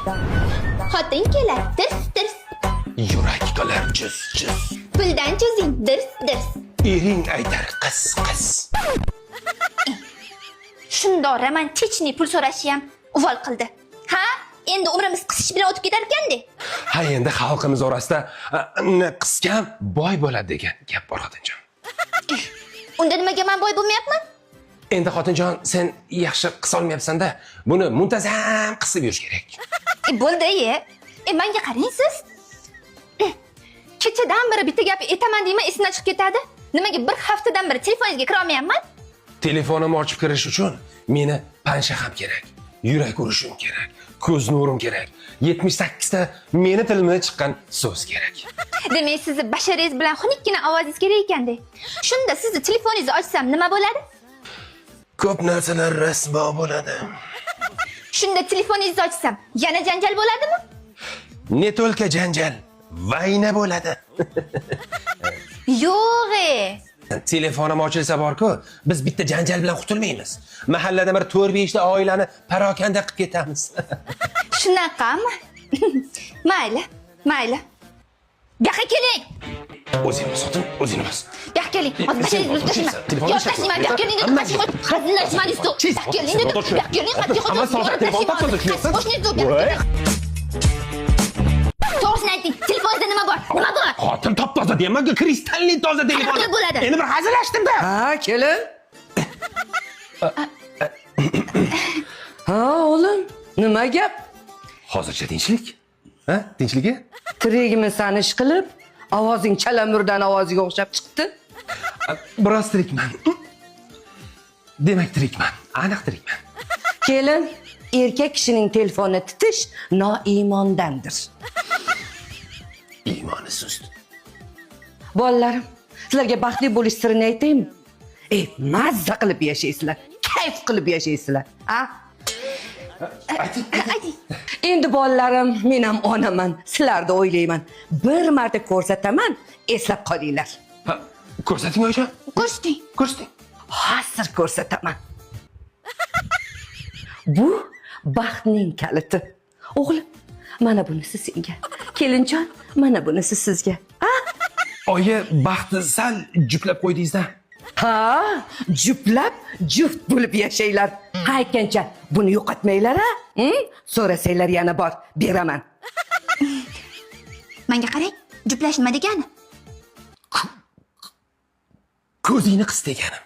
Xotin kelar, tirs. Yurak qilar jiz. Puldan cho'zing, dirs. Ering aytar qis. Shundoq romantichniy pul so'rashi ham uvol qildi. Ha? Endi umrimiz qisish bilan o'tib ketar ekanda. Ha, endi xalqimiz orasida qisgan boy bo'ladi degan gap bor xotinjon. Unda nimaga men boy bo'lmayapman? Endi xotinjon, sen yaxshi qisa olmayapsan-da. Buni muntazam qisib yurish kerak. Bo'ldi-ye. Menga qarang siz. Kechadan beri bitta gap aytaman deyman, esimdan chiqib ketadi. Nimaga bir haftadan beri telefoningizga kira olmayapman? Telefonimni ochib kirish uchun meni pansha ham kerak. Yurak urishim kerak. Ko'z nurim kerak. 78 ta meni tilimdan chiqqan so'z kerak. Demak, sizni basharangiz bilan xunukgina ovozingiz kerak ekanda. Shunda sizni telefoningizni ochsam nima bo'ladi? Ko'p narsalar rasvo bo'ladi. Shunda telefoningizni ochsam yana janjal bo'ladimi? Ne to'lka janjal, vayna bo'ladi. Yo'q-e. Telefonim ochilsa borku, biz bitta janjal bilan qutulmaymiz. Mahallada bir 4-5 ta oilani parokanda qilib ketamiz. Shunaqami? Mayli. Bu yoqqa keling. O'zingni sotin, o'zingni bos. Bu yoqqa keling. Hozir basharangizni tashlayman. Yo'q, tashlayman. Bu yoqqa keling dedi, qachon hazillashmang istu. Bu yoqqa keling dedi. Bu yoqqa keling, to'g'risini ayting. Telefoningizda nima bor? Xotin top-toza deyman-ku, kristalli toza telefon. Qanaqa bo'ladi? Endi bir hazillashdim-da. Ha, kelin. Ha, o'g'lim, nima gap? Hozircha tinchlik. Ha, tinchligi? Tirigimi sanish qilib, ovozing chalamurdan ovoziga o'xshab chiqdi. Biroz tirikman. Demak tirikman, aniq tirikman. Kelin, erkak kishining telefonini titish noiymondandir. Iymoni sust. Bolalarim, sizlarga baxtli bo'lish sirini aytaymi? Mazza qilib yashaysizlar, kayf qilib yashaysizlar. Ha? Ayting. Endi bolalarim, men ham onaman, sizlarni o'ylayman. Bir marta ko'rsataman, eslab qolinglar. Ha, ko'rsating oyijon. Ko'rsating. Hozir ko'rsataman. Bu baxtning kaliti. O'g'lim, mana bunisi senga. Kelinjon, mana bunisi sizga. Ha? Oyi, baxtni sal juplab qo'ydingiz-da. Ha, juplab juft bo'lib yashaylar. Aytgancha, buni yo'qotmanglar, ha? So'rasanglar yana bor, beraman. Menga qarang, juplash nima degani? Ko'zingni qis deganim.